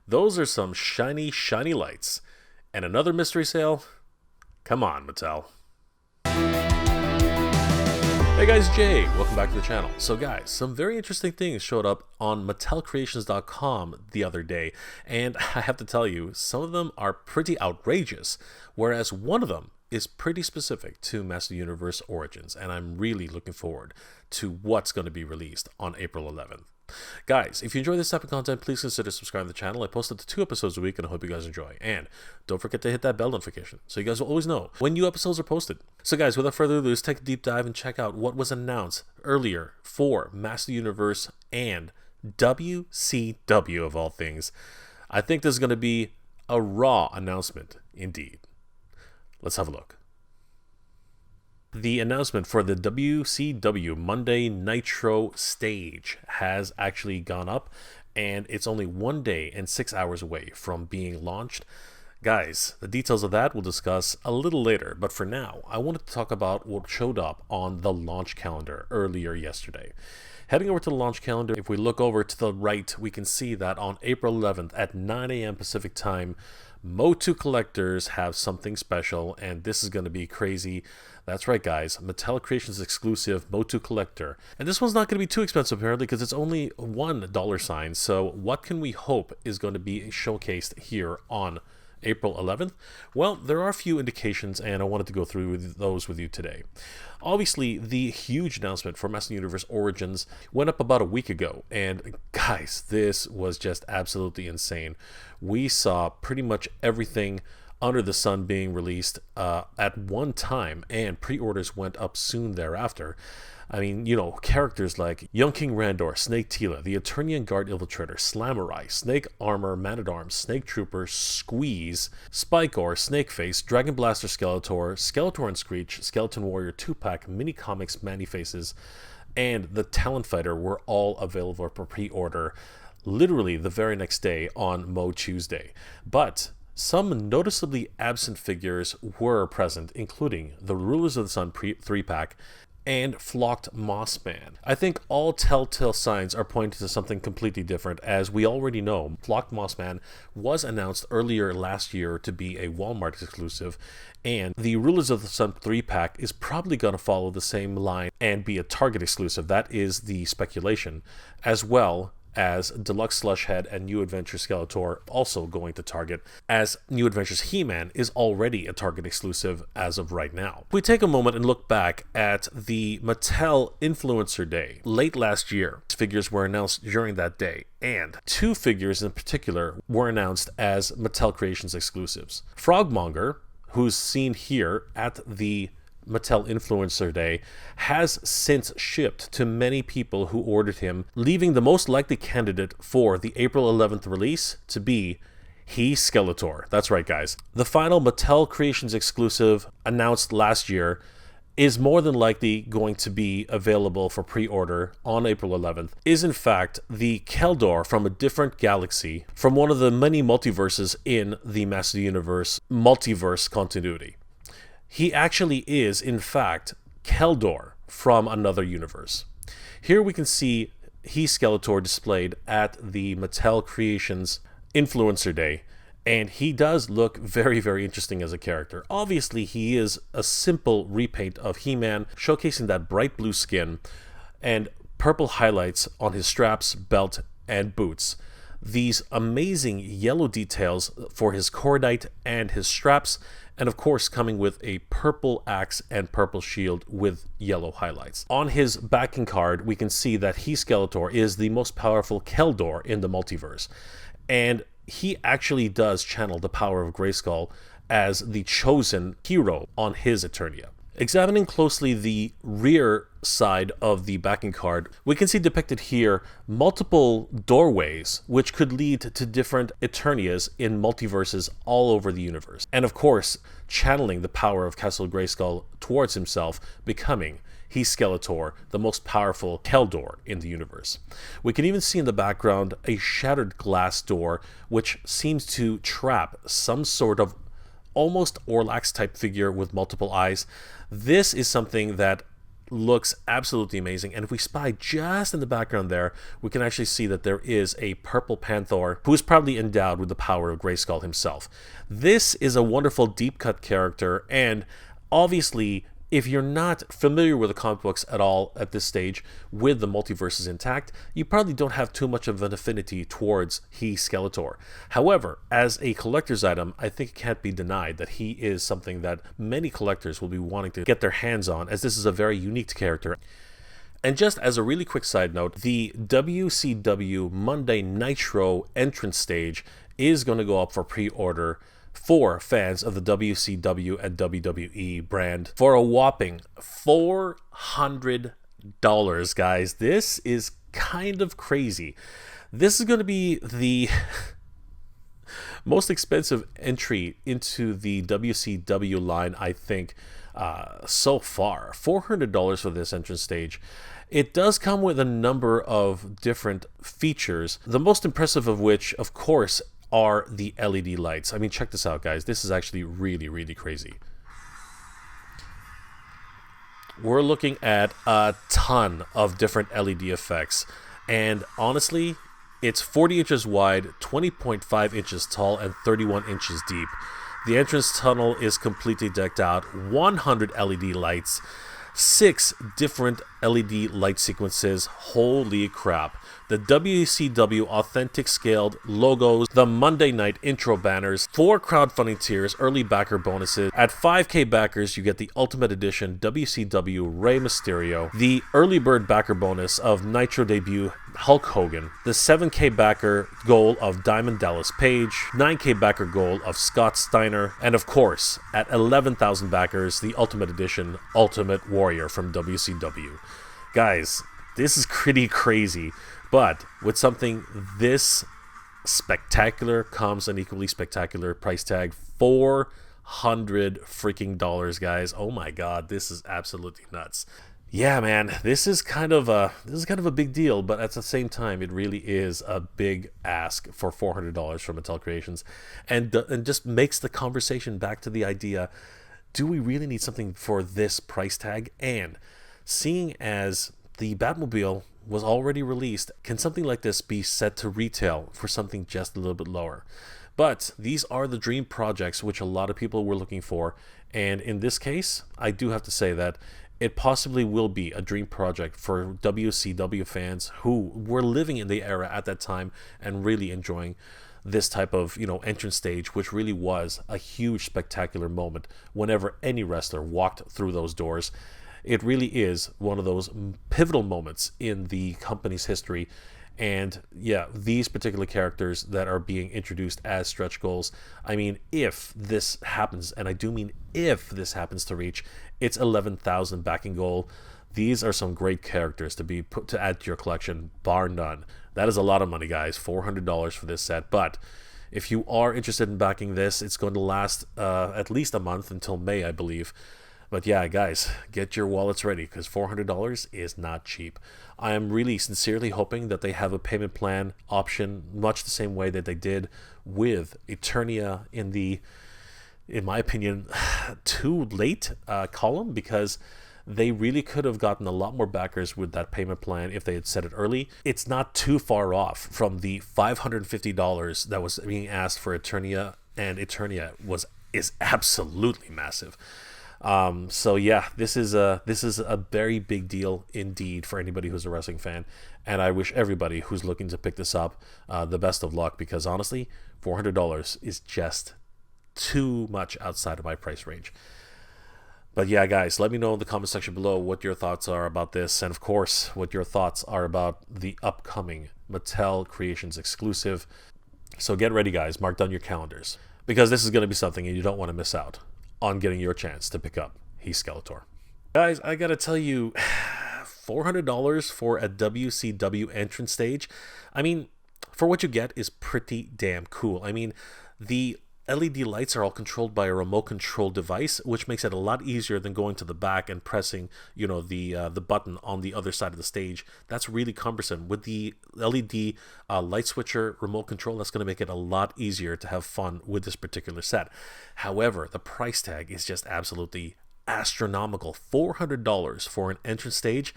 Those are some shiny, shiny lights. And another mystery sale? Come on, Mattel. Hey guys, Jay, welcome back to the channel. So guys, some very interesting things showed up on MattelCreations.com the other day, and I have to tell you, some of them are pretty outrageous, whereas one of them is pretty specific to Master Universe Origins, and I'm really looking forward to what's going to be released on April 11th. Guys, if you enjoy this type of content, please consider subscribing to the channel. I post up to 2 episodes a week, and I hope you guys enjoy. And don't forget to hit that bell notification so you guys will always know when new episodes are posted. So guys, without further ado, let's take a deep dive and check out what was announced earlier for Master Universe and WCW of all things. I think this is going to be a raw announcement indeed. Let's have a look. The announcement for the WCW Monday Nitro stage has actually gone up, and it's only 1 day and 6 hours away from being launched. Guys, the details of that we'll discuss a little later, but for now, I wanted to talk about what showed up on the launch calendar earlier yesterday. Heading over to the launch calendar, if we look over to the right, we can see that on April 11th at 9 a.m. Pacific time, MOTU Collectors have something special, and this is going to be crazy. That's right, guys, Mattel Creations exclusive MOTU Collector. And this one's not going to be too expensive, apparently, because it's only $1. So what can we hope is going to be showcased here on April 11th? Well, there are a few indications, and I wanted to go through those with you today. Obviously, the huge announcement for Master Universe Origins went up about a week ago, and guys, this was just absolutely insane. We saw pretty much everything under the sun being released at one time, and pre-orders went up soon thereafter. I mean, you know, characters like Young King Randor, Snake Tila, the Eternia Guard Infiltrator, Slamurai, Snake Armor, Man-at-Arms, Snake Trooper, Squeeze, Spike-Or, Snakeface, Dragon Blaster Skeletor, Skeletor and Screech, Skeleton Warrior 2-pack, Mini Comics Mani-Faces, and the Talon Fighter were all available for pre-order literally the very next day on Mo Tuesday. But some noticeably absent figures were present, including the Rulers of the Sun 3-pack, and Flocked Moss Man. I think all telltale signs are pointing to something completely different, as we already know Flocked Moss Man was announced earlier last year to be a Walmart exclusive, and the Rulers of the Sun 3-pack is probably going to follow the same line and be a Target exclusive. That is the speculation, as well as Deluxe Slush Head and New Adventures Skeletor also going to Target, as New Adventures He-Man is already a Target exclusive as of right now. If we take a moment and look back at the Mattel Influencer Day late last year, figures were announced during that day, and 2 figures in particular were announced as Mattel Creations exclusives. Frogmonger, who's seen here at the Mattel Influencer Day, has since shipped to many people who ordered him, leaving the most likely candidate for the April 11th release to be He-Skeletor. That's right, guys. The final Mattel Creations exclusive announced last year is more than likely going to be available for pre-order on April 11th, is in fact the Keldor from a different galaxy, from one of the many multiverses in the Master Universe multiverse continuity. He actually is, in fact, Keldor from another universe. Here we can see He-Skeletor displayed at the Mattel Creations Influencer Day, and he does look very, very interesting as a character. Obviously, he is a simple repaint of He-Man, showcasing that bright blue skin and purple highlights on his straps, belt, and boots. These amazing yellow details for his cordite and his straps, and of course coming with a purple axe and purple shield with yellow highlights. On his backing card, we can see that He-Skeletor is the most powerful Keldor in the multiverse, and he actually does channel the power of Grayskull as the chosen hero on his Eternia. Examining closely the rear side of the backing card, we can see depicted here multiple doorways which could lead to different Eternias in multiverses all over the universe. And of course, channeling the power of Castle Grayskull towards himself, becoming He-Skeletor, the most powerful Keldor in the universe. We can even see in the background a shattered glass door which seems to trap some sort of almost Orlax type figure with multiple eyes. This is something that looks absolutely amazing. And if we spy just in the background there, we can actually see that there is a purple Panther who is probably endowed with the power of Grayskull himself. This is a wonderful deep cut character, and obviously, if you're not familiar with the comic books at all at this stage, with the multiverses intact, you probably don't have too much of an affinity towards He-Skeletor. However, as a collector's item, I think it can't be denied that he is something that many collectors will be wanting to get their hands on, as this is a very unique character. And just as a really quick side note, the WCW Monday Nitro entrance stage is going to go up for pre-order for fans of the WCW and WWE brand for a whopping $400, guys. This is kind of crazy. This is going to be the most expensive entry into the WCW line, I think, so far. $400 for this entrance stage. It does come with a number of different features, the most impressive of which, of course, are the LED lights. I mean, check this out, guys. This is actually really, really crazy. We're looking at a ton of different LED effects, and honestly, it's 40 inches wide, 20.5 inches tall, and 31 inches deep. The entrance tunnel is completely decked out, 100 LED lights, 6 different LED light sequences. Holy crap. The WCW authentic scaled logos, the Monday night intro banners, 4 crowdfunding tiers, early backer bonuses. At 5K backers, you get the Ultimate Edition WCW Rey Mysterio, the early bird backer bonus of Nitro debut Hulk Hogan, the 7K backer goal of Diamond Dallas Page, 9K backer goal of Scott Steiner, and of course, at 11,000 backers, the Ultimate Edition Ultimate Warrior from WCW. Guys, this is pretty crazy. But with something this spectacular comes an equally spectacular price tag, $400 freaking dollars, guys. Oh my god, this is absolutely nuts. Yeah, man, this is kind of a big deal, but at the same time, it really is a big ask for $400 from Mattel Creations, and just makes the conversation back to the idea: do we really need something for this price tag? And seeing as the Batmobile was already released, can something like this be set to retail for something just a little bit lower? But these are the dream projects which a lot of people were looking for, and in this case, I do have to say that it possibly will be a dream project for WCW fans who were living in the era at that time and really enjoying this type of, entrance stage, which really was a huge spectacular moment whenever any wrestler walked through those doors. It really is one of those pivotal moments in the company's history. And yeah, these particular characters that are being introduced as stretch goals, I mean, if this happens, and I do mean if this happens to reach its 11,000 backing goal, these are some great characters to be put to add to your collection, bar none. That is a lot of money, guys. $400 for this set. But if you are interested in backing this, it's going to last at least a month, until May, I believe. But yeah, guys, get your wallets ready, because $400 is not cheap. I am really sincerely hoping that they have a payment plan option, much the same way that they did with Eternia in my opinion, too late column, because they really could have gotten a lot more backers with that payment plan if they had set it early. It's not too far off from the $550 that was being asked for Eternia, and Eternia is absolutely massive. So yeah, this is a very big deal indeed for anybody who's a wrestling fan, and I wish everybody who's looking to pick this up the best of luck, because honestly, $400 is just too much outside of my price range. But yeah, guys, let me know in the comment section below what your thoughts are about this, and of course, what your thoughts are about the upcoming Mattel Creations exclusive. So get ready, guys, mark down your calendars, because this is going to be something and you don't want to miss out on getting your chance to pick up He-Skeletor. Guys, I gotta tell you, $400 for a WCW entrance stage, I mean, for what you get is pretty damn cool. I mean, the LED lights are all controlled by a remote control device, which makes it a lot easier than going to the back and pressing, the button on the other side of the stage. That's really cumbersome. With the LED light switcher remote control, that's going to make it a lot easier to have fun with this particular set. However, the price tag is just absolutely astronomical $400 for an entrance stage.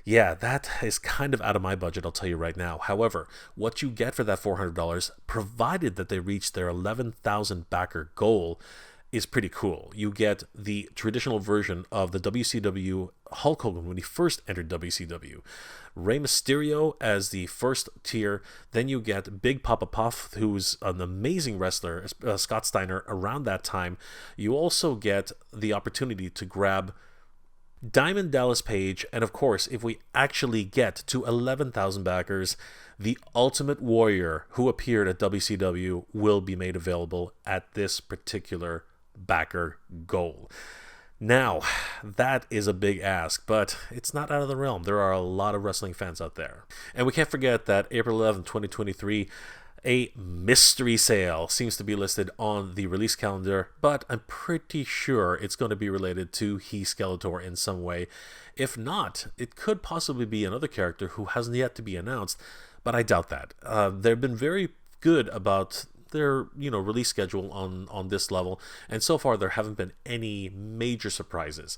Yeah, that is kind of out of my budget, I'll tell you right now. However, what you get for that $400, provided that they reach their 11,000 backer goal, is pretty cool. You get the traditional version of the WCW Hulk Hogan when he first entered WCW. Rey Mysterio as the first tier. Then you get Big Papa Puff, who's an amazing wrestler, Scott Steiner, around that time. You also get the opportunity to grab Diamond Dallas Page, and of course, if we actually get to 11,000 backers, the Ultimate Warrior, who appeared at WCW, will be made available at this particular backer goal. Now, that is a big ask, but it's not out of the realm. There are a lot of wrestling fans out there. And we can't forget that April 11, 2023, a mystery sale seems to be listed on the release calendar, but I'm pretty sure it's going to be related to He-Skeletor in some way. If not, it could possibly be another character who hasn't yet to be announced, but I doubt that. They've been very good about their release schedule on this level, and so far there haven't been any major surprises.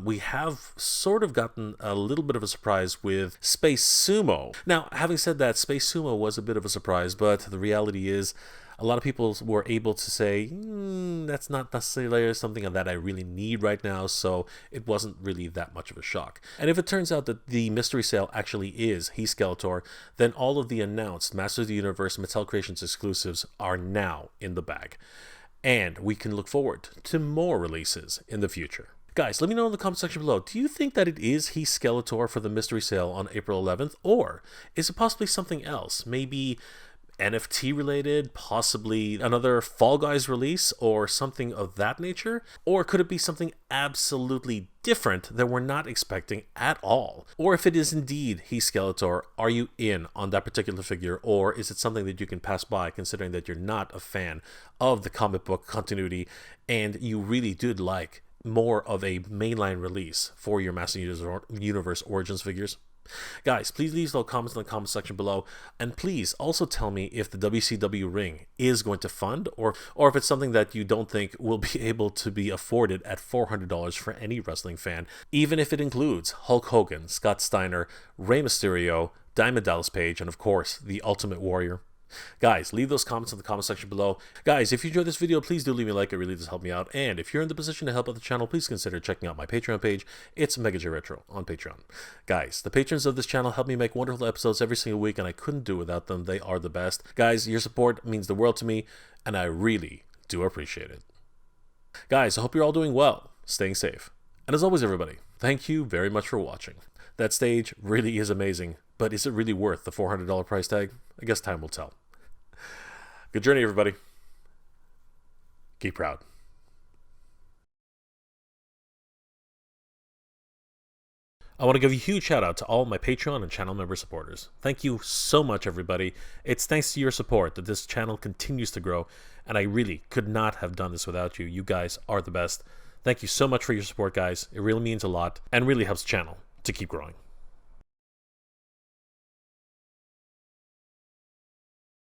We have sort of gotten a little bit of a surprise with Space Sumo. Now, having said that, Space Sumo was a bit of a surprise, but the reality is a lot of people were able to say, that's not necessarily something that I really need right now, so it wasn't really that much of a shock. And if it turns out that the mystery sale actually is He-Skeletor, then all of the announced Masters of the Universe Mattel Creations exclusives are now in the bag. And we can look forward to more releases in the future. Guys, let me know in the comment section below, do you think that it is He-Skeletor for the mystery sale on April 11th? Or is it possibly something else? Maybe NFT related, possibly another Fall Guys release or something of that nature? Or could it be something absolutely different that we're not expecting at all? Or if it is indeed He-Skeletor, are you in on that particular figure, or is it something that you can pass by considering that you're not a fan of the comic book continuity and you really did like more of a mainline release for your Masters of the Universe Origins figures? Guys, please leave those comments in the comment section below, and please also tell me if the WCW ring is going to fund, or if it's something that you don't think will be able to be afforded at $400 for any wrestling fan, even if it includes Hulk Hogan, Scott Steiner, Rey Mysterio, Diamond Dallas Page, and of course, the Ultimate Warrior. Guys, leave those comments in the comment section below. Guys, if you enjoyed this video, please do leave me a like. It really does help me out. And if you're in the position to help out the channel, please consider checking out my Patreon page. It's MegaJ Retro on Patreon. Guys, the patrons of this channel help me make wonderful episodes every single week, and I couldn't do without them. They are the best. Guys, your support means the world to me, and I really do appreciate it. Guys, I hope you're all doing well, staying safe. And as always, everybody, thank you very much for watching. That stage really is amazing, but is it really worth the $400 price tag? I guess time will tell. Good journey, everybody. Keep proud. I want to give a huge shout out to all my Patreon and channel member supporters. Thank you so much, everybody. It's thanks to your support that this channel continues to grow, and I really could not have done this without you. You guys are the best. Thank you so much for your support, guys. It really means a lot and really helps the channel to keep growing.